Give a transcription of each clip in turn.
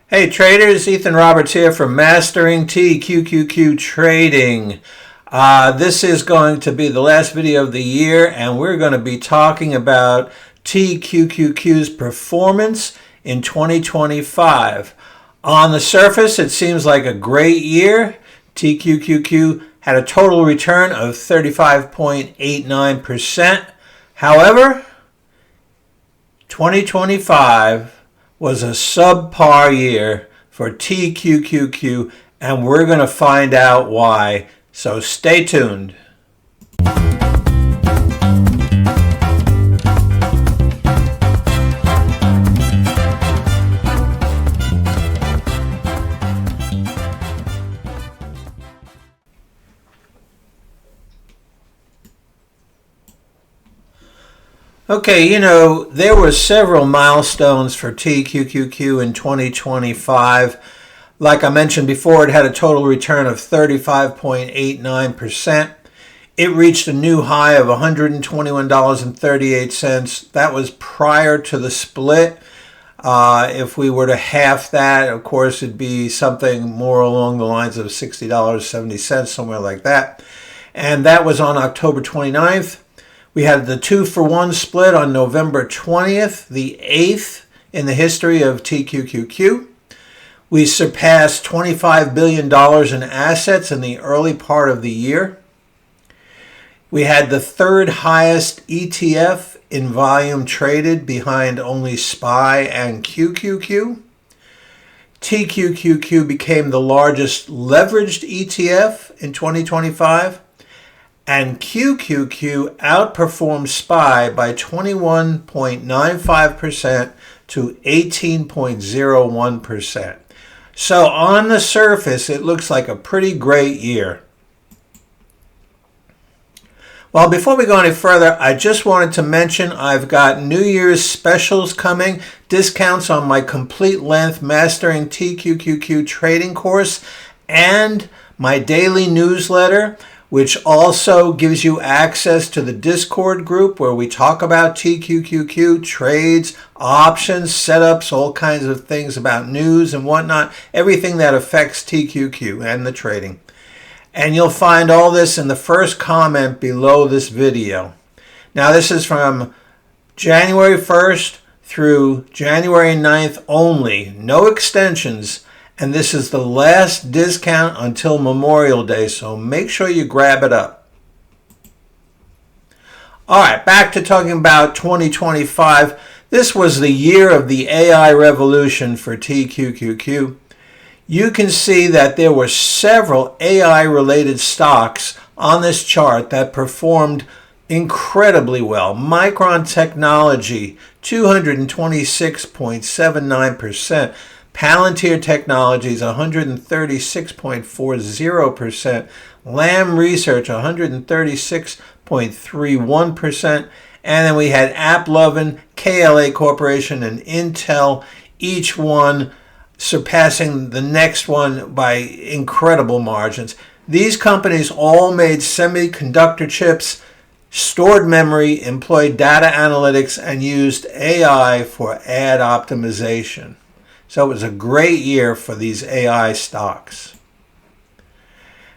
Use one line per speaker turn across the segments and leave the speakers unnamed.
Hey traders, Ethan Roberts here from Mastering TQQQ Trading. This is going to be the last video of the year, and we're going to be talking about TQQQ's performance in 2025. On the surface, it seems like a great year. TQQQ had a total return of 35.89%. However, 2025 was a subpar year for TQQQ, and we're going to find out why. So stay tuned. Okay, there were several milestones for TQQQ in 2025. Like I mentioned before, it had a total return of 35.89%. It reached a new high of $121.38. That was prior to the split. If we were to half that, of course, it'd be something more along the lines of $60.70, somewhere like that. And that was on October 29th. We had the 2-for-1 split on November 20th, the 8th in the history of TQQQ. We surpassed $25 billion in assets in the early part of the year. We had the third highest ETF in volume traded, behind only SPY and QQQ. TQQQ became the largest leveraged ETF in 2025. And QQQ outperformed SPY by 21.95% to 18.01%. So on the surface, it looks like a pretty great year. Well, before we go any further, I just wanted to mention I've got New Year's specials coming, discounts on my complete length Mastering TQQQ Trading course, and my daily newsletter, which also gives you access to the Discord group where we talk about TQQQ, trades, options, setups, all kinds of things about news and whatnot, everything that affects TQQ and the trading. And you'll find all this in the first comment below this video. Now, this is from January 1st through January 9th only, no extensions. And this is the last discount until Memorial Day, so make sure you grab it up. All right, back to talking about 2025. This was the year of the AI revolution for TQQQ. You can see that there were several AI-related stocks on this chart that performed incredibly well. Micron Technology, 226.79%. Palantir Technologies, 136.40%. Lam Research, 136.31%. And then we had AppLovin, KLA Corporation, and Intel, each one surpassing the next one by incredible margins. These companies all made semiconductor chips, stored memory, employed data analytics, and used AI for ad optimization. So it was a great year for these AI stocks.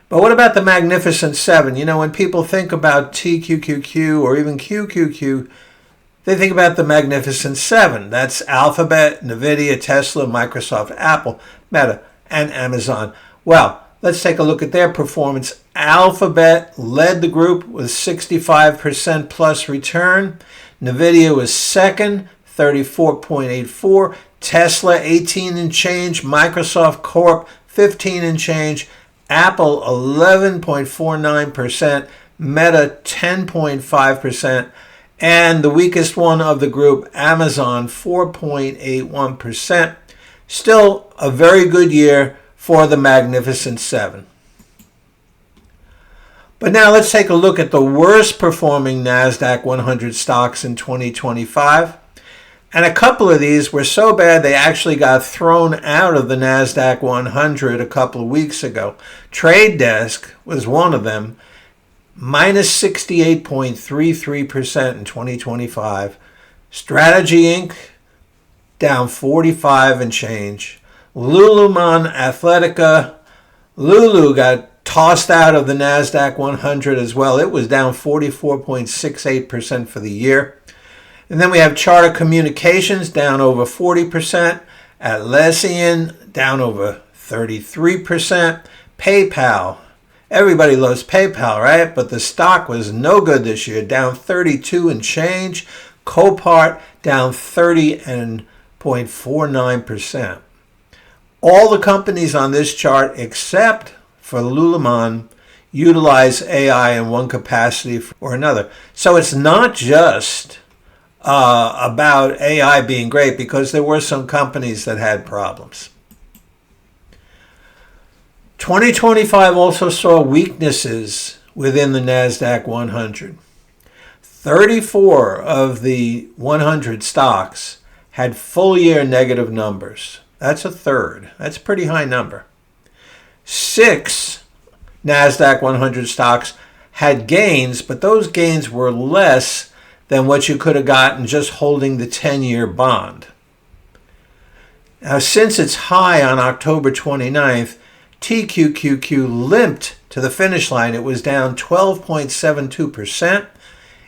But what about the Magnificent Seven? When people think about TQQQ or even QQQ, they think about the Magnificent Seven. That's Alphabet, NVIDIA, Tesla, Microsoft, Apple, Meta, and Amazon. Well, let's take a look at their performance. Alphabet led the group with 65% plus return. NVIDIA was second, 34.84. Tesla, 18 and change. Microsoft Corp, 15 and change. Apple, 11.49%. Meta, 10.5%. And the weakest one of the group, Amazon, 4.81%. Still a very good year for the Magnificent Seven. But now let's take a look at the worst performing Nasdaq 100 stocks in 2025. And a couple of these were so bad they actually got thrown out of the Nasdaq 100 a couple of weeks ago. Trade Desk was one of them, minus 68.33% in 2025. Strategy Inc., down 45 and change. Lululemon Athletica. Lulu got tossed out of the Nasdaq 100 as well. It was down 44.68% for the year. And then we have Charter Communications down over 40%. Atlassian down over 33%. PayPal. Everybody loves PayPal, right? But the stock was no good this year, down 32 and change. Copart down 30.49%. All the companies on this chart, except for Lululemon, utilize AI in one capacity or another. So it's not just about AI being great, because there were some companies that had problems. 2025 also saw weaknesses within the Nasdaq 100. 34 of the 100 stocks had full year negative numbers. That's a third. That's a pretty high number. 6 Nasdaq 100 stocks had gains, but those gains were less than what you could have gotten just holding the 10-year bond. Now, since its high on October 29th, TQQQ limped to the finish line. It was down 12.72%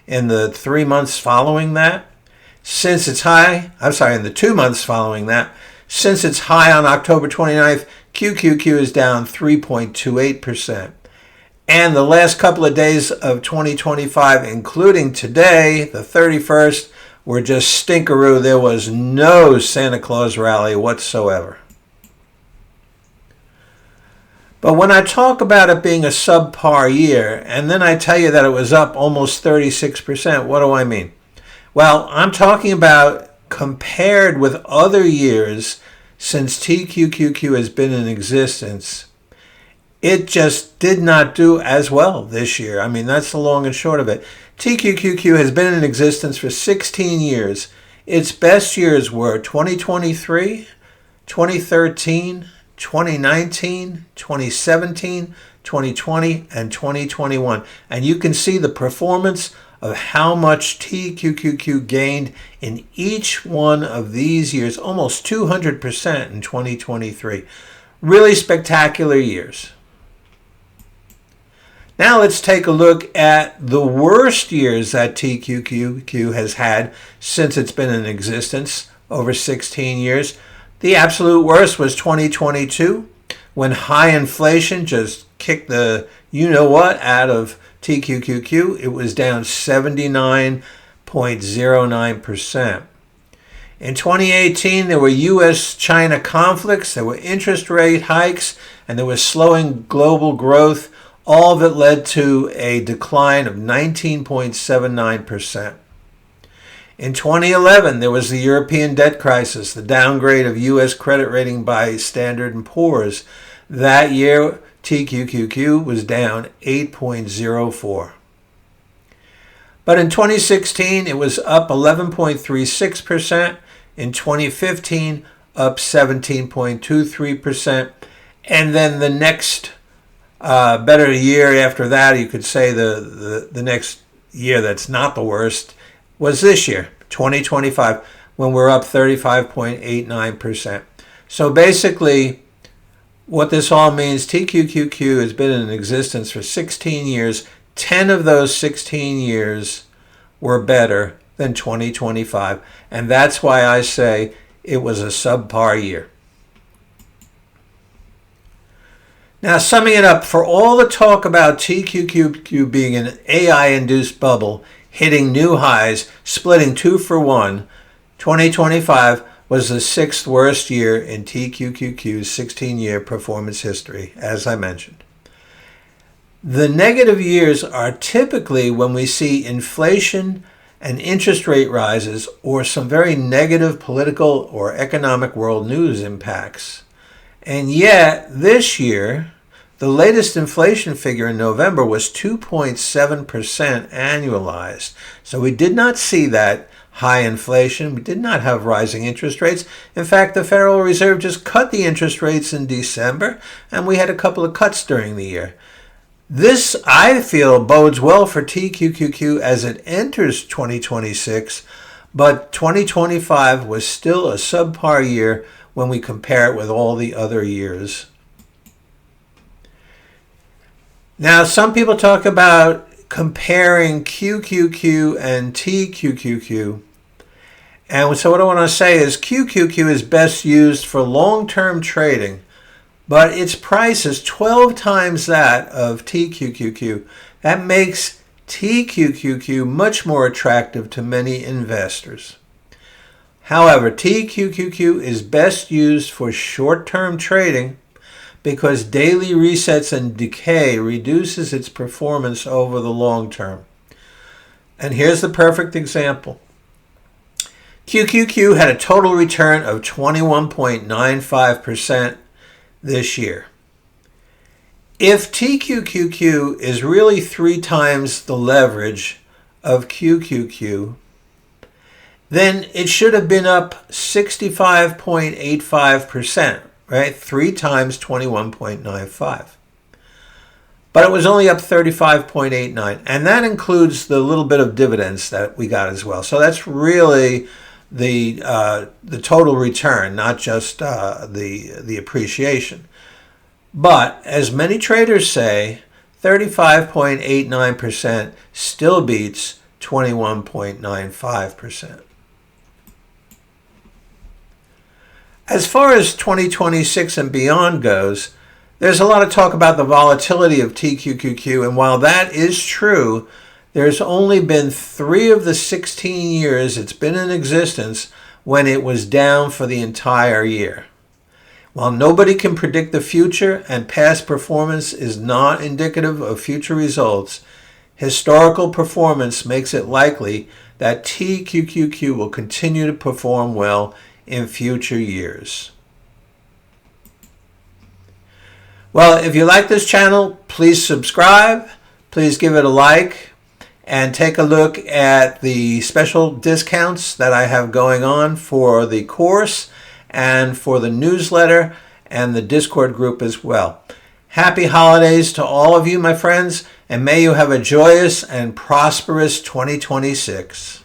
in the 3 months following that. Since its high, in the 2 months following that, since its high on October 29th, QQQ is down 3.28%. And the last couple of days of 2025, including today, the 31st, were just stinkeroo. There was no Santa Claus rally whatsoever. But when I talk about it being a subpar year, and then I tell you that it was up almost 36%, what do I mean? Well, I'm talking about compared with other years since TQQQ has been in existence. It just did not do as well this year. I mean, that's the long and short of it. TQQQ has been in existence for 16 years. Its best years were 2023, 2013, 2019, 2017, 2020, and 2021. And you can see the performance of how much TQQQ gained in each one of these years, almost 200% in 2023. Really spectacular years. Now let's take a look at the worst years that TQQQ has had since it's been in existence, over 16 years. The absolute worst was 2022, when high inflation just kicked the you-know-what out of TQQQ. It was down 79.09%. In 2018, there were U.S.-China conflicts, there were interest rate hikes, and there was slowing global growth. All of it led to a decline of 19.79%. In 2011, there was the European debt crisis, the downgrade of U.S. credit rating by Standard & Poor's. That year, TQQQ was down 8.04. But in 2016, it was up 11.36%. In 2015, up 17.23%. And then the next better year after that, you could say the next year that's not the worst, was this year, 2025, when we're up 35.89%. So basically, what this all means, TQQQ has been in existence for 16 years. 10 of those 16 years were better than 2025. And that's why I say it was a subpar year. Now, summing it up, for all the talk about TQQQ being an AI-induced bubble, hitting new highs, splitting 2 for 1, 2025 was the 6th worst year in TQQQ's 16-year performance history, as I mentioned. The negative years are typically when we see inflation and interest rate rises or some very negative political or economic world news impacts. And yet, this year, the latest inflation figure in November was 2.7% annualized. So we did not see that high inflation. We did not have rising interest rates. In fact, the Federal Reserve just cut the interest rates in December, and we had a couple of cuts during the year. This, I feel, bodes well for TQQQ as it enters 2026, but 2025 was still a subpar year when we compare it with all the other years. Now, some people talk about comparing QQQ and TQQQ. And so what I want to say is QQQ is best used for long-term trading, but its price is 12 times that of TQQQ. That makes TQQQ much more attractive to many investors. However, TQQQ is best used for short-term trading because daily resets and decay reduces its performance over the long term. And here's the perfect example. QQQ had a total return of 21.95% this year. If TQQQ is really 3 times the leverage of QQQ, then it should have been up 65.85%, right? 3 times 21.95. But it was only up 35.89, and that includes the little bit of dividends that we got as well. So that's really the total return, not just the appreciation. But as many traders say, 35.89% still beats 21.95%. As far as 2026 and beyond goes, there's a lot of talk about the volatility of TQQQ, and while that is true, there's only been 3 of the 16 years it's been in existence when it was down for the entire year. While nobody can predict the future and past performance is not indicative of future results, historical performance makes it likely that TQQQ will continue to perform well in future years. Well, if you like this channel, please subscribe, please give it a like, and take a look at the special discounts that I have going on for the course and for the newsletter and the Discord group as well. Happy holidays to all of you, my friends, and may you have a joyous and prosperous 2026.